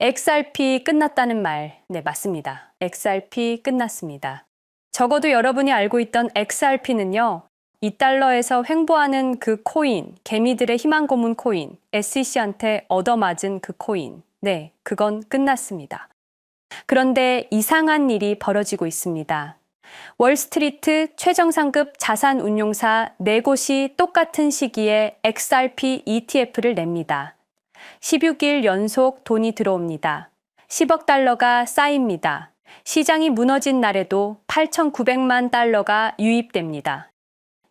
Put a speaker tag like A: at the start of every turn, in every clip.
A: XRP 끝났다는 말, 네, 맞습니다. XRP 끝났습니다. 적어도 여러분이 알고 있던 XRP는요, 2달러에서 횡보하는 그 코인, 개미들의 희망 고문 코인, SEC한테 얻어맞은 그 코인, 네, 그건 끝났습니다. 그런데 이상한 일이 벌어지고 있습니다. 월스트리트 최정상급 자산운용사 4곳이 똑같은 시기에 XRP ETF를 냅니다. 16일 연속 돈이 들어옵니다. 10억 달러가 쌓입니다. 시장이 무너진 날에도 8,900만 달러가 유입됩니다.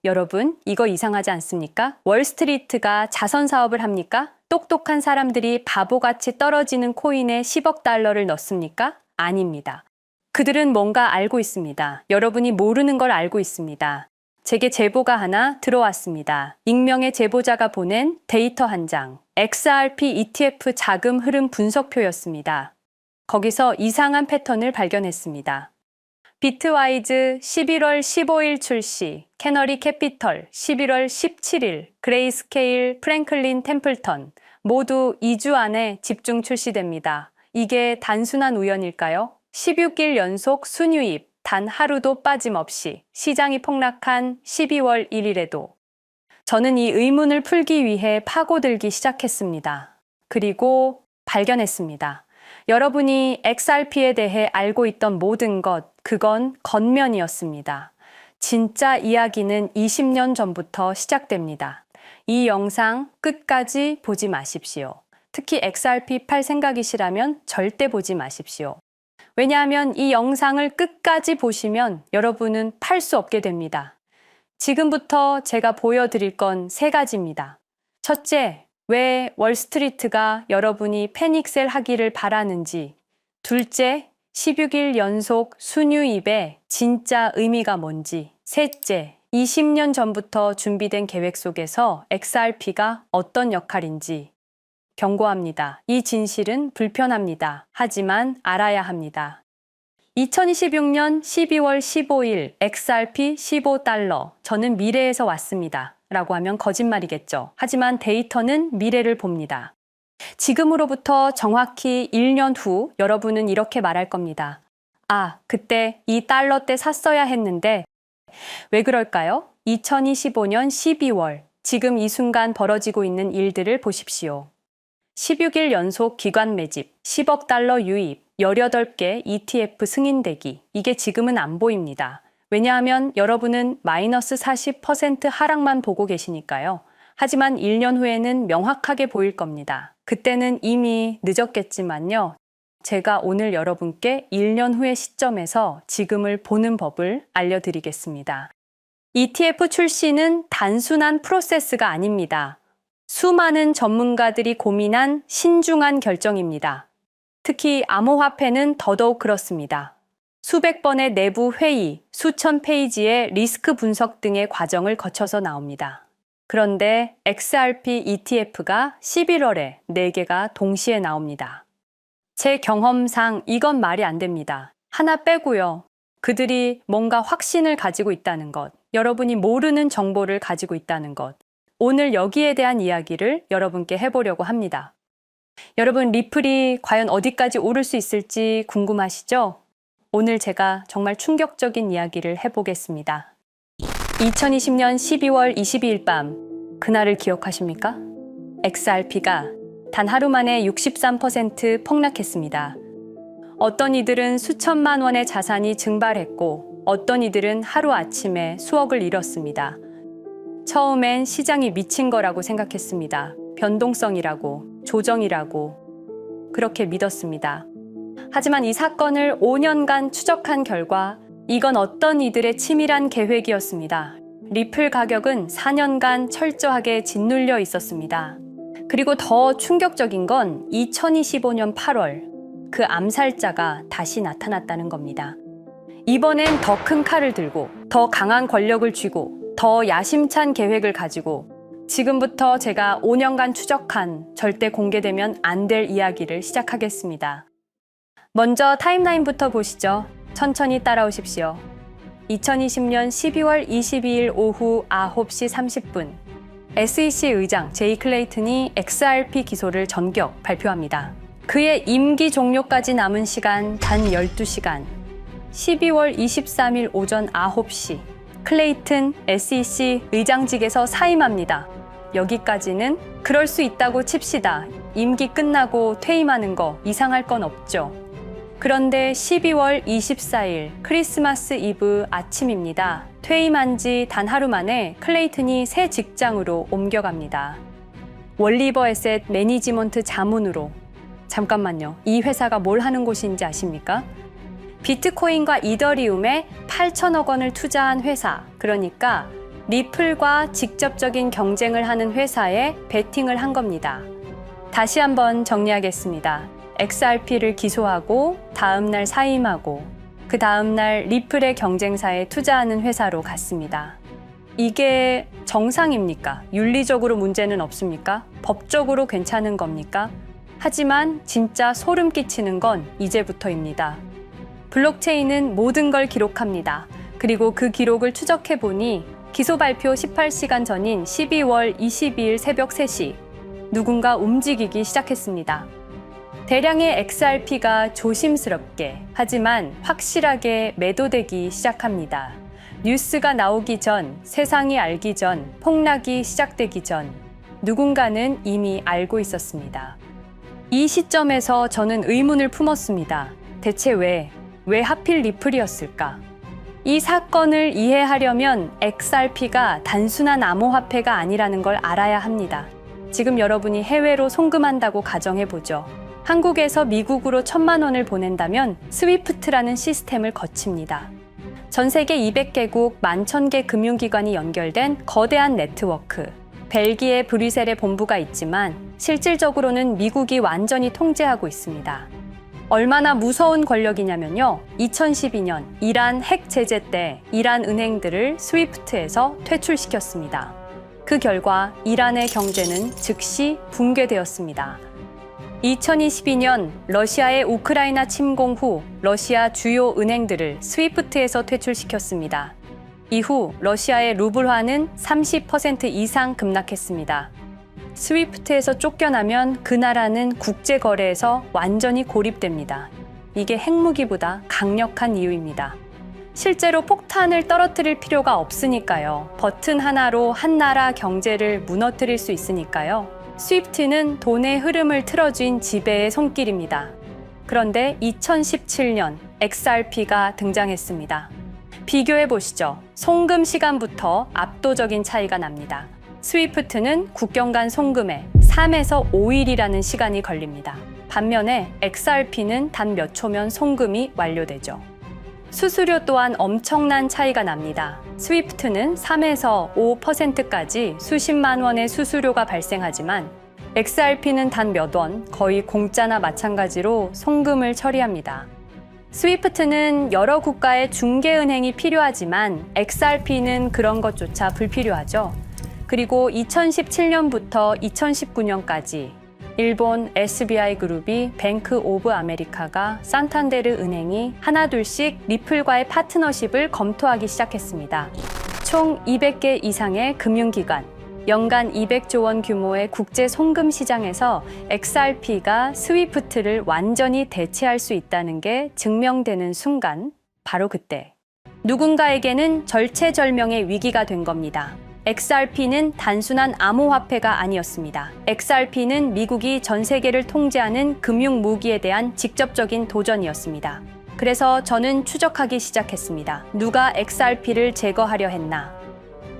A: 여러분, 이거 이상하지 않습니까? 월스트리트가 자선 사업을 합니까? 똑똑한 사람들이 바보같이 떨어지는 코인에 10억 달러를 넣습니까? 아닙니다. 그들은 뭔가 알고 있습니다. 여러분이 모르는 걸 알고 있습니다. 제게 제보가 하나 들어왔습니다. 익명의 제보자가 보낸 데이터 한 장, XRP ETF 자금 흐름 분석표였습니다. 거기서 이상한 패턴을 발견했습니다. 비트와이즈 11월 15일 출시, 캐너리 캐피털 11월 17일, 그레이스케일, 프랭클린 템플턴 모두 2주 안에 집중 출시됩니다. 이게 단순한 우연일까요? 16일 연속 순유입, 단 하루도 빠짐없이 시장이 폭락한 12월 1일에도 저는 이 의문을 풀기 위해 파고들기 시작했습니다. 그리고 발견했습니다. 여러분이 XRP에 대해 알고 있던 모든 것, 그건 겉면이었습니다. 진짜 이야기는 20년 전부터 시작됩니다. 이 영상 끝까지 보지 마십시오. 특히 XRP 팔 생각이시라면 절대 보지 마십시오. 왜냐하면 이 영상을 끝까지 보시면 여러분은 팔 수 없게 됩니다. 지금부터 제가 보여드릴 건 3가지입니다. 첫째, 왜 월스트리트가 여러분이 패닉셀 하기를 바라는지. 둘째, 16일 연속 순유입의 진짜 의미가 뭔지. 셋째, 20년 전부터 준비된 계획 속에서 XRP가 어떤 역할인지. 경고합니다. 이 진실은 불편합니다. 하지만 알아야 합니다. 2026년 12월 15일 XRP 15달러. 저는 미래에서 왔습니다. 라고 하면 거짓말이겠죠. 하지만 데이터는 미래를 봅니다. 지금으로부터 정확히 1년 후 여러분은 이렇게 말할 겁니다. 아, 그때 이 달러 때 샀어야 했는데 왜 그럴까요? 2025년 12월. 지금 이 순간 벌어지고 있는 일들을 보십시오. 16일 연속 기관 매집, 10억 달러 유입, 18개 ETF 승인되기. 이게 지금은 안 보입니다. 왜냐하면 여러분은 마이너스 40% 하락만 보고 계시니까요. 하지만 1년 후에는 명확하게 보일 겁니다. 그때는 이미 늦었겠지만요. 제가 오늘 여러분께 1년 후의 시점에서 지금을 보는 법을 알려드리겠습니다. ETF 출시는 단순한 프로세스가 아닙니다. 수많은 전문가들이 고민한 신중한 결정입니다. 특히 암호화폐는 더더욱 그렇습니다. 수백 번의 내부 회의, 수천 페이지의 리스크 분석 등의 과정을 거쳐서 나옵니다. 그런데 XRP ETF가 11월에 4개가 동시에 나옵니다. 제 경험상 이건 말이 안 됩니다. 하나 빼고요. 그들이 뭔가 확신을 가지고 있다는 것, 여러분이 모르는 정보를 가지고 있다는 것, 오늘 여기에 대한 이야기를 여러분께 해보려고 합니다. 여러분, 리플이 과연 어디까지 오를 수 있을지 궁금하시죠? 오늘 제가 정말 충격적인 이야기를 해보겠습니다. 2020년 12월 22일 밤, 그날을 기억하십니까? XRP가 단 하루 만에 63% 폭락했습니다. 어떤 이들은 수천만 원의 자산이 증발했고, 어떤 이들은 하루아침에 수억을 잃었습니다. 처음엔 시장이 미친 거라고 생각했습니다. 변동성이라고, 조정이라고 그렇게 믿었습니다. 하지만 이 사건을 5년간 추적한 결과 이건 어떤 이들의 치밀한 계획이었습니다. 리플 가격은 4년간 철저하게 짓눌려 있었습니다. 그리고 더 충격적인 건 2025년 8월 그 암살자가 다시 나타났다는 겁니다. 이번엔 더 큰 칼을 들고 더 강한 권력을 쥐고 더 야심찬 계획을 가지고 지금부터 제가 5년간 추적한 절대 공개되면 안 될 이야기를 시작하겠습니다. 먼저 타임라인부터 보시죠. 천천히 따라오십시오. 2020년 12월 22일 오후 9시 30분 SEC 의장 제이 클레이튼이 XRP 기소를 전격 발표합니다. 그의 임기 종료까지 남은 시간 단 12시간. 12월 23일 오전 9시. 클레이튼 SEC 의장직에서 사임합니다. 여기까지는 그럴 수 있다고 칩시다. 임기 끝나고 퇴임하는 거 이상할 건 없죠. 그런데 12월 24일 크리스마스 이브 아침입니다. 퇴임한 지 단 하루 만에 클레이튼이 새 직장으로 옮겨갑니다. 월리버 에셋 매니지먼트 자문으로. 잠깐만요. 이 회사가 뭘 하는 곳인지 아십니까? 비트코인과 이더리움에 8천억 원을 투자한 회사, 그러니까 리플과 직접적인 경쟁을 하는 회사에 베팅을 한 겁니다. 다시 한번 정리하겠습니다. XRP를 기소하고 다음날 사임하고 그 다음날 리플의 경쟁사에 투자하는 회사로 갔습니다. 이게 정상입니까? 윤리적으로 문제는 없습니까? 법적으로 괜찮은 겁니까? 하지만 진짜 소름 끼치는 건 이제부터입니다. 블록체인은 모든 걸 기록합니다. 그리고 그 기록을 추적해 보니 기소 발표 18시간 전인 12월 22일 새벽 3시 누군가 움직이기 시작했습니다. 대량의 XRP가 조심스럽게 하지만 확실하게 매도되기 시작합니다. 뉴스가 나오기 전, 세상이 알기 전, 폭락이 시작되기 전 누군가는 이미 알고 있었습니다. 이 시점에서 저는 의문을 품었습니다. 대체 왜 하필 리플이었을까? 이 사건을 이해하려면 XRP가 단순한 암호화폐가 아니라는 걸 알아야 합니다. 지금 여러분이 해외로 송금한다고 가정해보죠. 한국에서 미국으로 1,000만 원을 보낸다면 스위프트라는 시스템을 거칩니다. 전 세계 200개국 11,000개 금융기관이 연결된 거대한 네트워크. 벨기에 브뤼셀에 본부가 있지만 실질적으로는 미국이 완전히 통제하고 있습니다. 얼마나 무서운 권력이냐면요. 2012년 이란 핵 제재 때 이란 은행들을 스위프트에서 퇴출시켰습니다. 그 결과 이란의 경제는 즉시 붕괴되었습니다. 2022년 러시아의 우크라이나 침공 후 러시아 주요 은행들을 스위프트에서 퇴출시켰습니다. 이후 러시아의 루블화는 30% 이상 급락했습니다. 스위프트에서 쫓겨나면 그 나라는 국제거래에서 완전히 고립됩니다. 이게 핵무기보다 강력한 이유입니다. 실제로 폭탄을 떨어뜨릴 필요가 없으니까요. 버튼 하나로 한 나라 경제를 무너뜨릴 수 있으니까요. 스위프트는 돈의 흐름을 틀어쥔 지배의 손길입니다. 그런데 2017년 XRP가 등장했습니다. 비교해 보시죠. 송금 시간부터 압도적인 차이가 납니다. 스위프트는 국경 간 송금에 3에서 5일이라는 시간이 걸립니다. 반면에 XRP는 단 몇 초면 송금이 완료되죠. 수수료 또한 엄청난 차이가 납니다. 스위프트는 3에서 5%까지 수십만 원의 수수료가 발생하지만 XRP는 단 몇 원, 거의 공짜나 마찬가지로 송금을 처리합니다. 스위프트는 여러 국가의 중개은행이 필요하지만 XRP는 그런 것조차 불필요하죠. 그리고 2017년부터 2019년까지 일본 SBI 그룹이 뱅크 오브 아메리카가 산탄데르 은행이 하나둘씩 리플과의 파트너십을 검토하기 시작했습니다. 총 200개 이상의 금융기관, 연간 200조 원 규모의 국제 송금 시장에서 XRP가 스위프트를 완전히 대체할 수 있다는 게 증명되는 순간, 바로 그때 누군가에게는 절체절명의 위기가 된 겁니다. XRP는 단순한 암호화폐가 아니었습니다. XRP는 미국이 전 세계를 통제하는 금융 무기에 대한 직접적인 도전이었습니다. 그래서 저는 추적하기 시작했습니다. 누가 XRP를 제거하려 했나?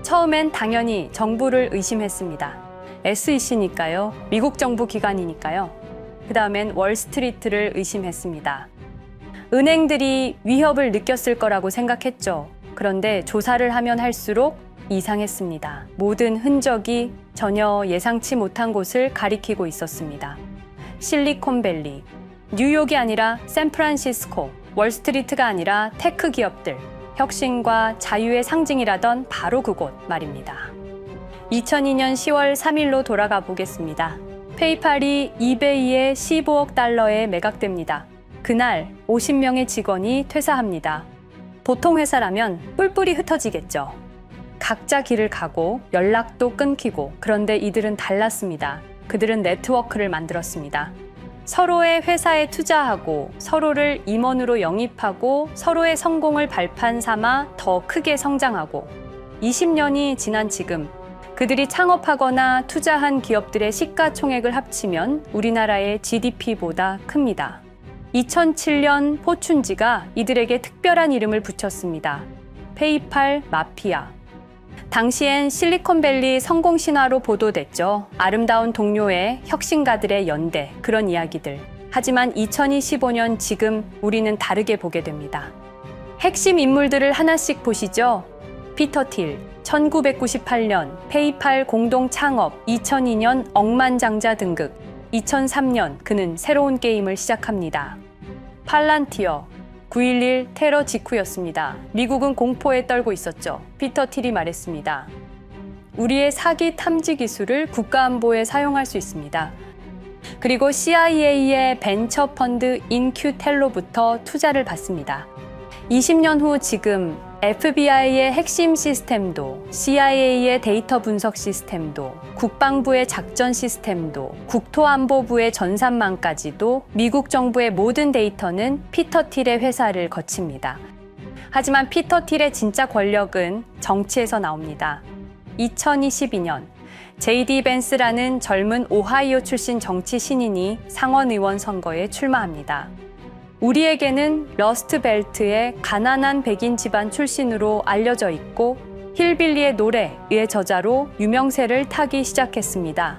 A: 처음엔 당연히 정부를 의심했습니다. SEC니까요. 미국 정부 기관이니까요. 그 다음엔 월스트리트를 의심했습니다. 은행들이 위협을 느꼈을 거라고 생각했죠. 그런데 조사를 하면 할수록 이상했습니다. 모든 흔적이 전혀 예상치 못한 곳을 가리키고 있었습니다. 실리콘밸리, 뉴욕이 아니라 샌프란시스코, 월스트리트가 아니라 테크 기업들, 혁신과 자유의 상징이라던 바로 그곳 말입니다. 2002년 10월 3일로 돌아가 보겠습니다. 페이팔이 이베이에 15억 달러에 매각됩니다. 그날 50명의 직원이 퇴사합니다. 보통 회사라면 뿔뿔이 흩어지겠죠. 각자 길을 가고 연락도 끊기고, 그런데 이들은 달랐습니다. 그들은 네트워크를 만들었습니다. 서로의 회사에 투자하고 서로를 임원으로 영입하고 서로의 성공을 발판 삼아 더 크게 성장하고 20년이 지난 지금 그들이 창업하거나 투자한 기업들의 시가총액을 합치면 우리나라의 GDP보다 큽니다. 2007년 포춘지가 이들에게 특별한 이름을 붙였습니다. 페이팔 마피아. 당시엔 실리콘밸리 성공 신화로 보도됐죠. 아름다운 동료의 혁신가들의 연대, 그런 이야기들. 하지만 2025년 지금 우리는 다르게 보게 됩니다. 핵심 인물들을 하나씩 보시죠. 피터 틸, 1998년 페이팔 공동 창업, 2002년 억만장자 등극, 2003년 그는 새로운 게임을 시작합니다. 팔란티어, 9.11 테러 직후였습니다. 미국은 공포에 떨고 있었죠. 피터 틸이 말했습니다. 우리의 사기 탐지 기술을 국가안보에 사용할 수 있습니다. 그리고 CIA의 벤처 펀드 인큐텔로부터 투자를 받습니다. 20년 후 지금 FBI의 핵심 시스템도, CIA의 데이터 분석 시스템도, 국방부의 작전 시스템도, 국토안보부의 전산망까지도 미국 정부의 모든 데이터는 피터 틸의 회사를 거칩니다. 하지만 피터 틸의 진짜 권력은 정치에서 나옵니다. 2022년 JD 벤스라는 젊은 오하이오 출신 정치 신인이 상원의원 선거에 출마합니다. 우리에게는 러스트벨트의 가난한 백인 집안 출신으로 알려져 있고 힐빌리의 노래의 저자로 유명세를 타기 시작했습니다.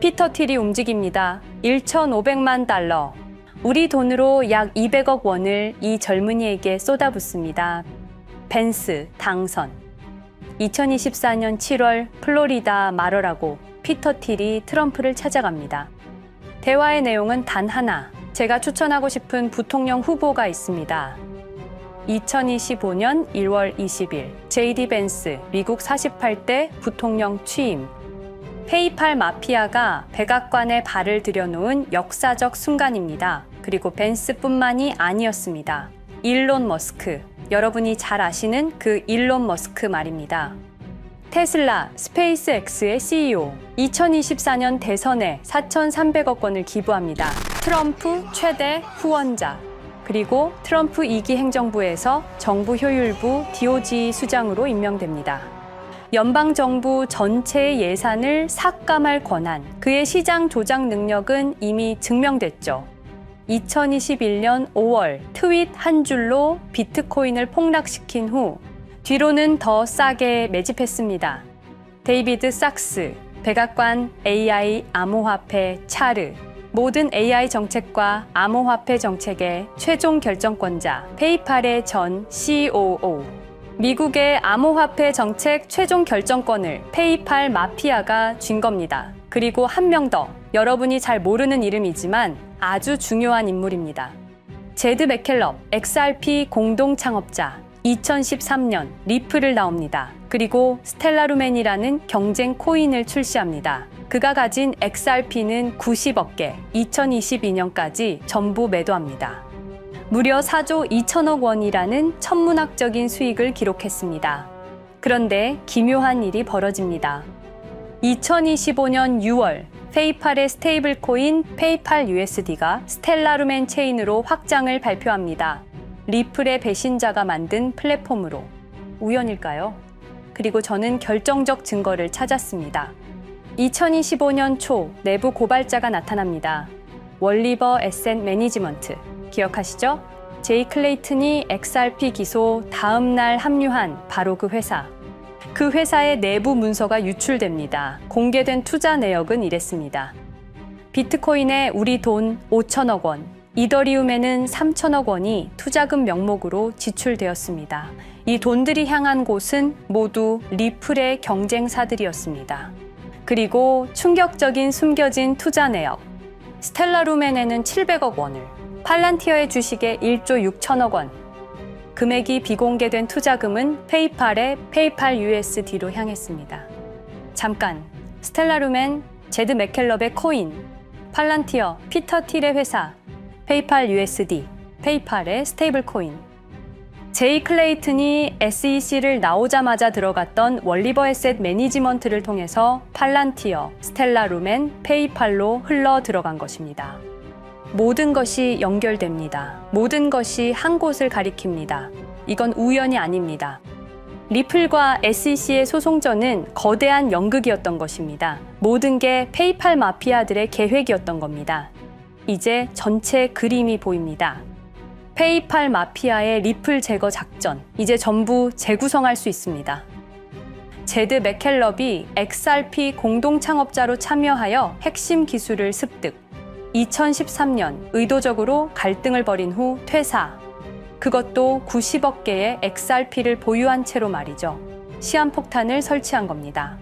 A: 피터 틸이 움직입니다. 1,500만 달러, 우리 돈으로 약 200억 원을 이 젊은이에게 쏟아붓습니다. 벤스 당선. 2024년 7월 플로리다 마러라고 피터 틸이 트럼프를 찾아갑니다. 대화의 내용은 단 하나. 제가 추천하고 싶은 부통령 후보가 있습니다. 2025년 1월 20일 JD 벤스 미국 48대 부통령 취임. 페이팔 마피아가 백악관에 발을 들여놓은 역사적 순간입니다. 그리고 벤스뿐만이 아니었습니다. 일론 머스크, 여러분이 잘 아시는 그 일론 머스크 말입니다. 테슬라, 스페이스X의 CEO, 2024년 대선에 4,300억 원을 기부합니다. 트럼프 최대 후원자, 그리고 트럼프 2기 행정부에서 정부 효율부 DOJ 수장으로 임명됩니다. 연방정부 전체의 예산을 삭감할 권한, 그의 시장 조작 능력은 이미 증명됐죠. 2021년 5월 트윗 한 줄로 비트코인을 폭락시킨 후 뒤로는 더 싸게 매집했습니다. 데이비드 sak스, 백악관 AI 암호화폐 차르, 모든 AI 정책과 암호화폐 정책의 최종 결정권자 페이팔의 전 COO, 미국의 암호화폐 정책 최종 결정권을 페이팔 마피아가 쥔 겁니다. 그리고 한 명 더, 여러분이 잘 모르는 이름이지만 아주 중요한 인물입니다. 제드 맥켈럽, XRP 공동 창업자, 2013년 리플을 나옵니다. 그리고 스텔라루멘이라는 경쟁 코인을 출시합니다. 그가 가진 XRP는 90억 개, 2022년까지 전부 매도합니다. 무려 4조 2천억 원이라는 천문학적인 수익을 기록했습니다. 그런데 기묘한 일이 벌어집니다. 2025년 6월 페이팔의 스테이블 코인 페이팔 USD가 스텔라루멘 체인으로 확장을 발표합니다. 리플의 배신자가 만든 플랫폼으로. 우연일까요? 그리고 저는 결정적 증거를 찾았습니다. 2025년 초 내부 고발자가 나타납니다. 월리버 에셋 매니지먼트. 기억하시죠? 제이 클레이튼이 XRP 기소 다음 날 합류한 바로 그 회사. 그 회사의 내부 문서가 유출됩니다. 공개된 투자 내역은 이랬습니다. 비트코인에 우리 돈 5천억 원, 이더리움에는 3천억 원이 투자금 명목으로 지출되었습니다. 이 돈들이 향한 곳은 모두 리플의 경쟁사들이었습니다. 그리고 충격적인 숨겨진 투자 내역. 스텔라루멘에는 700억 원을, 팔란티어의 주식에 1조 6천억 원, 금액이 비공개된 투자금은 페이팔의 페이팔 USD로 향했습니다. 잠깐, 스텔라루멘, 제드 맥켈럽의 코인, 팔란티어, 피터 틸의 회사, 페이팔 USD, 페이팔의 스테이블 코인. 제이 클레이튼이 SEC를 나오자마자 들어갔던 월리버 에셋 매니지먼트를 통해서 팔란티어, 스텔라루멘, 페이팔로 흘러 들어간 것입니다. 모든 것이 연결됩니다. 모든 것이 한 곳을 가리킵니다. 이건 우연이 아닙니다. 리플과 SEC의 소송전은 거대한 연극이었던 것입니다. 모든 게 페이팔 마피아들의 계획이었던 겁니다. 이제 전체 그림이 보입니다. 페이팔 마피아의 리플 제거 작전, 이제 전부 재구성할 수 있습니다. 제드 맥켈럽이 XRP 공동 창업자로 참여하여 핵심 기술을 습득. 2013년 의도적으로 갈등을 벌인 후 퇴사. 그것도 90억 개의 XRP를 보유한 채로 말이죠. 시한폭탄을 설치한 겁니다.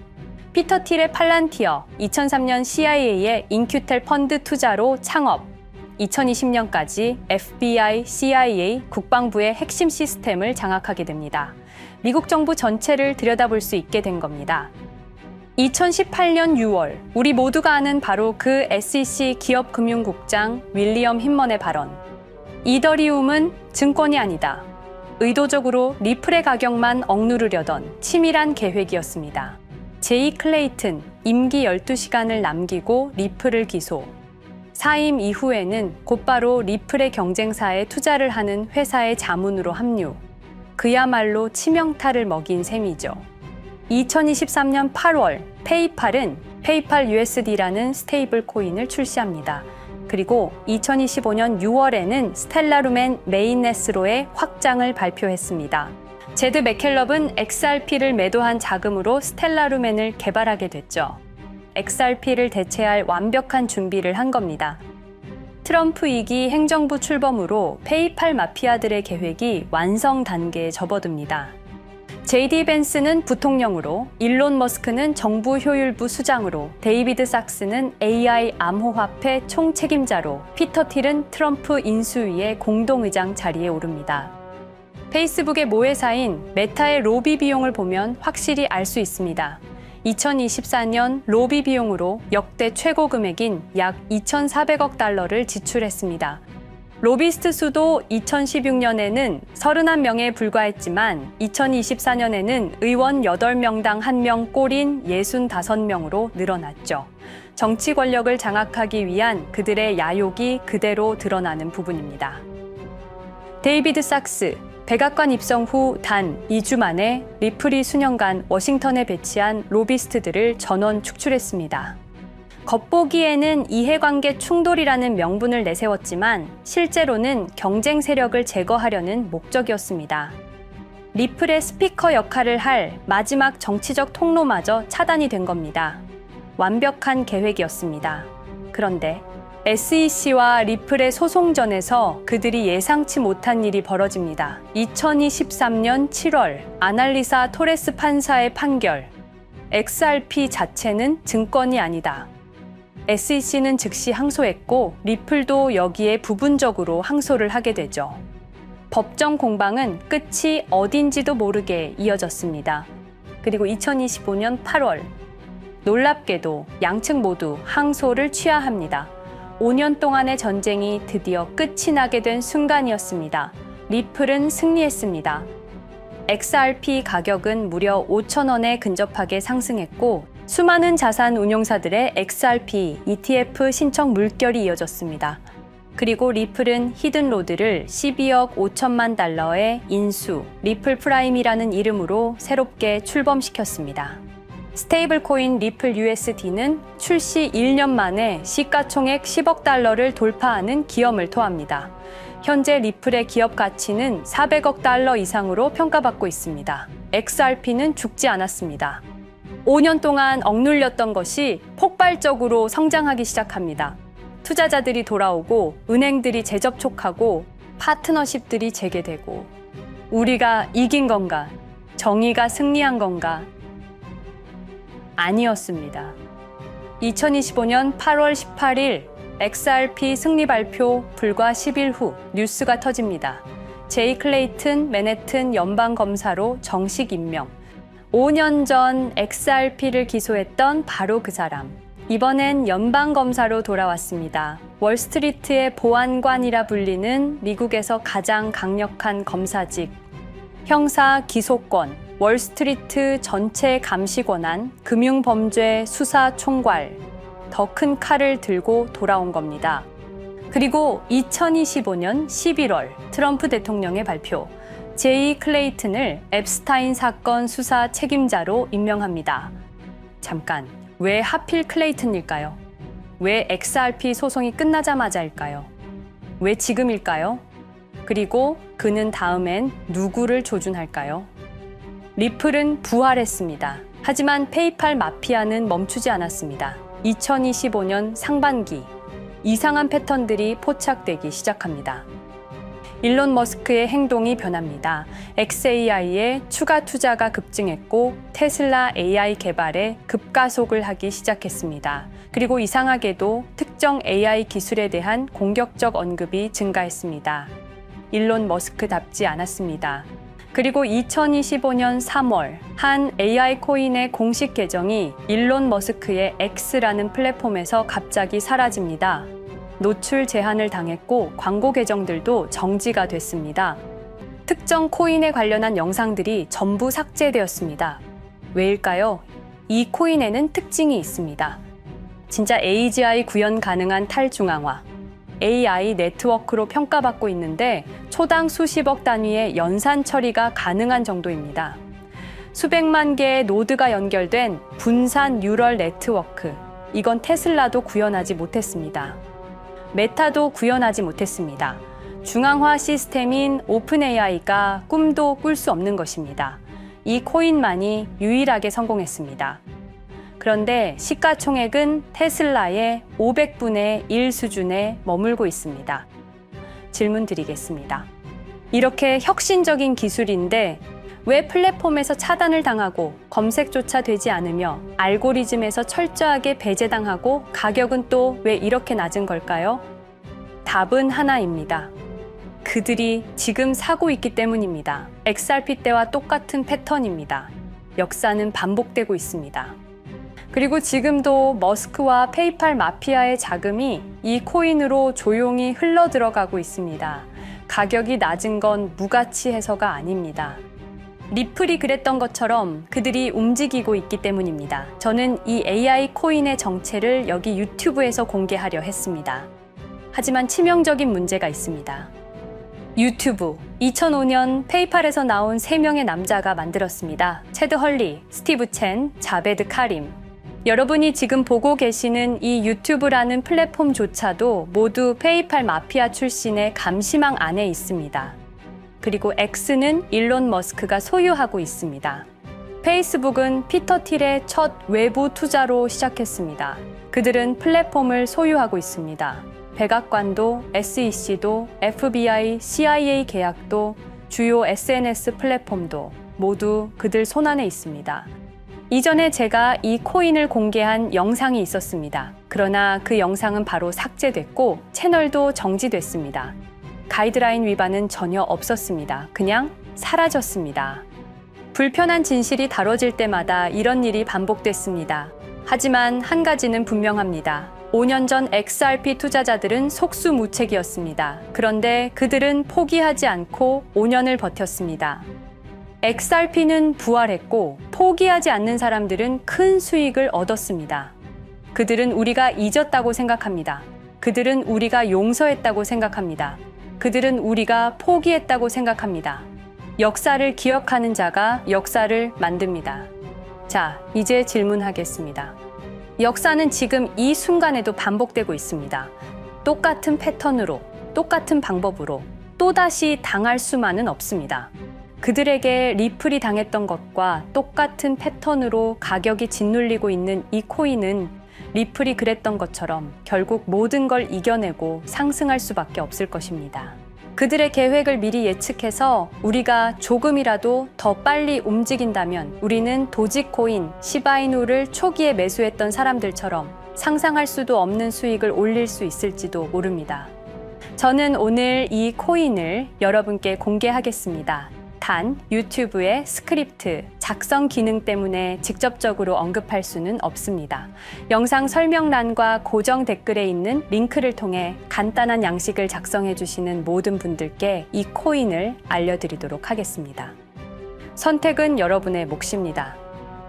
A: 피터 틸의 팔란티어, 2003년 CIA의 인큐텔 펀드 투자로 창업, 2020년까지 FBI, CIA, 국방부의 핵심 시스템을 장악하게 됩니다. 미국 정부 전체를 들여다볼 수 있게 된 겁니다. 2018년 6월, 우리 모두가 아는 바로 그 SEC 기업금융국장 윌리엄 힌먼의 발언. 이더리움은 증권이 아니다. 의도적으로 리플의 가격만 억누르려던 치밀한 계획이었습니다. 제이 클레이튼, 임기 12시간을 남기고 리플을 기소. 사임 이후에는 곧바로 리플의 경쟁사에 투자를 하는 회사의 자문으로 합류. 그야말로 치명타를 먹인 셈이죠. 2023년 8월, 페이팔은 페이팔 USD라는 스테이블 코인을 출시합니다. 그리고 2025년 6월에는 스텔라룸앤 메인네스로의 확장을 발표했습니다. 제드 맥켈럽은 XRP를 매도한 자금으로 스텔라룸앤을 개발하게 됐죠. XRP를 대체할 완벽한 준비를 한 겁니다. 트럼프 2기 행정부 출범으로 페이팔 마피아들의 계획이 완성 단계에 접어듭니다. JD 벤스는 부통령으로, 일론 머스크는 정부 효율부 수장으로, 데이비드 sak스는 AI 암호화폐 총책임자로, 피터 틸은 트럼프 인수위의 공동의장 자리에 오릅니다. 페이스북의 모회사인 메타의 로비 비용을 보면 확실히 알 수 있습니다. 2024년 로비 비용으로 역대 최고 금액인 약 2,400억 달러를 지출했습니다. 로비스트 수도 2016년에는 31명에 불과했지만 2024년에는 의원 8명당 1명 꼴인 65명으로 늘어났죠. 정치 권력을 장악하기 위한 그들의 야욕이 그대로 드러나는 부분입니다. 데이비드 sak스, 백악관 입성 후 단 2주 만에 리플이 수년간 워싱턴에 배치한 로비스트들을 전원 축출했습니다. 겉보기에는 이해관계 충돌이라는 명분을 내세웠지만 실제로는 경쟁 세력을 제거하려는 목적이었습니다. 리플의 스피커 역할을 할 마지막 정치적 통로마저 차단이 된 겁니다. 완벽한 계획이었습니다. 그런데 SEC와 리플의 소송전에서 그들이 예상치 못한 일이 벌어집니다. 2023년 7월 아날리사 토레스 판사의 판결. XRP 자체는 증권이 아니다. SEC는 즉시 항소했고 리플도 여기에 부분적으로 항소를 하게 되죠. 법정 공방은 끝이 어딘지도 모르게 이어졌습니다. 그리고 2025년 8월 놀랍게도 양측 모두 항소를 취하합니다. 5년 동안의 전쟁이 드디어 끝이 나게 된 순간이었습니다. 리플은 승리했습니다. XRP 가격은 무려 5,000원에 근접하게 상승했고 수많은 자산 운용사들의 XRP, ETF 신청 물결이 이어졌습니다. 그리고 리플은 히든로드를 12억 5천만 달러의 인수, 리플 프라임이라는 이름으로 새롭게 출범시켰습니다. 스테이블 코인 리플 USD는 출시 1년 만에 시가총액 10억 달러를 돌파하는 기염을 토합니다. 현재 리플의 기업 가치는 400억 달러 이상으로 평가받고 있습니다. XRP는 죽지 않았습니다. 5년 동안 억눌렸던 것이 폭발적으로 성장하기 시작합니다. 투자자들이 돌아오고 은행들이 재접촉하고 파트너십들이 재개되고 우리가 이긴 건가? 정의가 승리한 건가? 아니었습니다. 2025년 8월 18일 XRP 승리 발표 불과 10일 후 뉴스가 터집니다. 제이 클레이튼 맨해튼 연방검사로 정식 임명. 5년 전 XRP를 기소했던 바로 그 사람. 이번엔 연방검사로 돌아왔습니다. 월스트리트의 보안관이라 불리는 미국에서 가장 강력한 검사직. 형사 기소권, 월스트리트 전체 감시 권한, 금융범죄 수사 총괄. 더 큰 칼을 들고 돌아온 겁니다. 그리고 2025년 11월 트럼프 대통령의 발표, 제이 클레이튼을 앱스타인 사건 수사 책임자로 임명합니다. 잠깐, 왜 하필 클레이튼일까요? 왜 XRP 소송이 끝나자마자일까요? 왜 지금일까요? 그리고 그는 다음엔 누구를 조준할까요? 리플은 부활했습니다. 하지만 페이팔 마피아는 멈추지 않았습니다. 2025년 상반기, 이상한 패턴들이 포착되기 시작합니다. 일론 머스크의 행동이 변합니다. xAI에 추가 투자가 급증했고 테슬라 AI 개발에 급가속을 하기 시작했습니다. 그리고 이상하게도 특정 AI 기술에 대한 공격적 언급이 증가했습니다. 일론 머스크답지 않았습니다. 그리고 2025년 3월 한 AI 코인의 공식 계정이 일론 머스크의 X라는 플랫폼에서 갑자기 사라집니다. 노출 제한을 당했고 광고 계정들도 정지가 됐습니다. 특정 코인에 관련한 영상들이 전부 삭제되었습니다. 왜일까요? 이 코인에는 특징이 있습니다. 진짜 AGI 구현 가능한 탈중앙화, AI 네트워크로 평가받고 있는데 초당 수십억 단위의 연산 처리가 가능한 정도입니다. 수백만 개의 노드가 연결된 분산 뉴럴 네트워크, 이건 테슬라도 구현하지 못했습니다. 메타도 구현하지 못했습니다. 중앙화 시스템인 오픈AI가 꿈도 꿀 수 없는 것입니다. 이 코인만이 유일하게 성공했습니다. 그런데 시가총액은 테슬라의 500분의 1 수준에 머물고 있습니다. 질문 드리겠습니다. 이렇게 혁신적인 기술인데 왜 플랫폼에서 차단을 당하고 검색조차 되지 않으며 알고리즘에서 철저하게 배제당하고 가격은 또 왜 이렇게 낮은 걸까요? 답은 하나입니다. 그들이 지금 사고 있기 때문입니다. XRP 때와 똑같은 패턴입니다. 역사는 반복되고 있습니다. 그리고 지금도 머스크와 페이팔 마피아의 자금이 이 코인으로 조용히 흘러 들어가고 있습니다. 가격이 낮은 건 무가치해서가 아닙니다. 리플이 그랬던 것처럼 그들이 움직이고 있기 때문입니다. 저는 이 AI 코인의 정체를 여기 유튜브에서 공개하려 했습니다. 하지만 치명적인 문제가 있습니다. 유튜브, 2005년 페이팔에서 나온 3명의 남자가 만들었습니다. 체드 헐리, 스티브 첸, 자베드 카림. 여러분이 지금 보고 계시는 이 유튜브라는 플랫폼조차도 모두 페이팔 마피아 출신의 감시망 안에 있습니다. 그리고 X는 일론 머스크가 소유하고 있습니다. 페이스북은 피터 틸의 첫 외부 투자로 시작했습니다. 그들은 플랫폼을 소유하고 있습니다. 백악관도, SEC도, FBI, CIA 계약도, 주요 SNS 플랫폼도 모두 그들 손안에 있습니다. 이전에 제가 이 코인을 공개한 영상이 있었습니다. 그러나 그 영상은 바로 삭제됐고 채널도 정지됐습니다. 가이드라인 위반은 전혀 없었습니다. 그냥 사라졌습니다. 불편한 진실이 다뤄질 때마다 이런 일이 반복됐습니다. 하지만 한 가지는 분명합니다. 5년 전 XRP 투자자들은 속수무책이었습니다. 그런데 그들은 포기하지 않고 5년을 버텼습니다. XRP는 부활했고 포기하지 않는 사람들은 큰 수익을 얻었습니다. 그들은 우리가 잊었다고 생각합니다. 그들은 우리가 용서했다고 생각합니다. 그들은 우리가 포기했다고 생각합니다. 역사를 기억하는 자가 역사를 만듭니다. 자, 이제 질문하겠습니다. 역사는 지금 이 순간에도 반복되고 있습니다. 똑같은 패턴으로, 똑같은 방법으로 또다시 당할 수만은 없습니다. 그들에게 리플이 당했던 것과 똑같은 패턴으로 가격이 짓눌리고 있는 이 코인은 리플이 그랬던 것처럼 결국 모든 걸 이겨내고 상승할 수밖에 없을 것입니다. 그들의 계획을 미리 예측해서 우리가 조금이라도 더 빨리 움직인다면 우리는 도지코인, 시바이누를 초기에 매수했던 사람들처럼 상상할 수도 없는 수익을 올릴 수 있을지도 모릅니다. 저는 오늘 이 코인을 여러분께 공개하겠습니다. 단 유튜브의 스크립트, 작성 기능 때문에 직접적으로 언급할 수는 없습니다. 영상 설명란과 고정 댓글에 있는 링크를 통해 간단한 양식을 작성해 주시는 모든 분들께 이 코인을 알려드리도록 하겠습니다. 선택은 여러분의 몫입니다.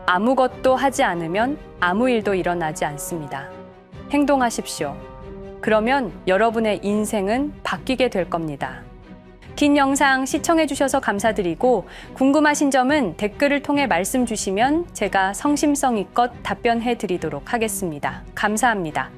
A: 아무것도 하지 않으면 아무 일도 일어나지 않습니다. 행동하십시오. 그러면 여러분의 인생은 바뀌게 될 겁니다. 긴 영상 시청해주셔서 감사드리고 궁금하신 점은 댓글을 통해 말씀 주시면 제가 성심성의껏 답변해 드리도록 하겠습니다. 감사합니다.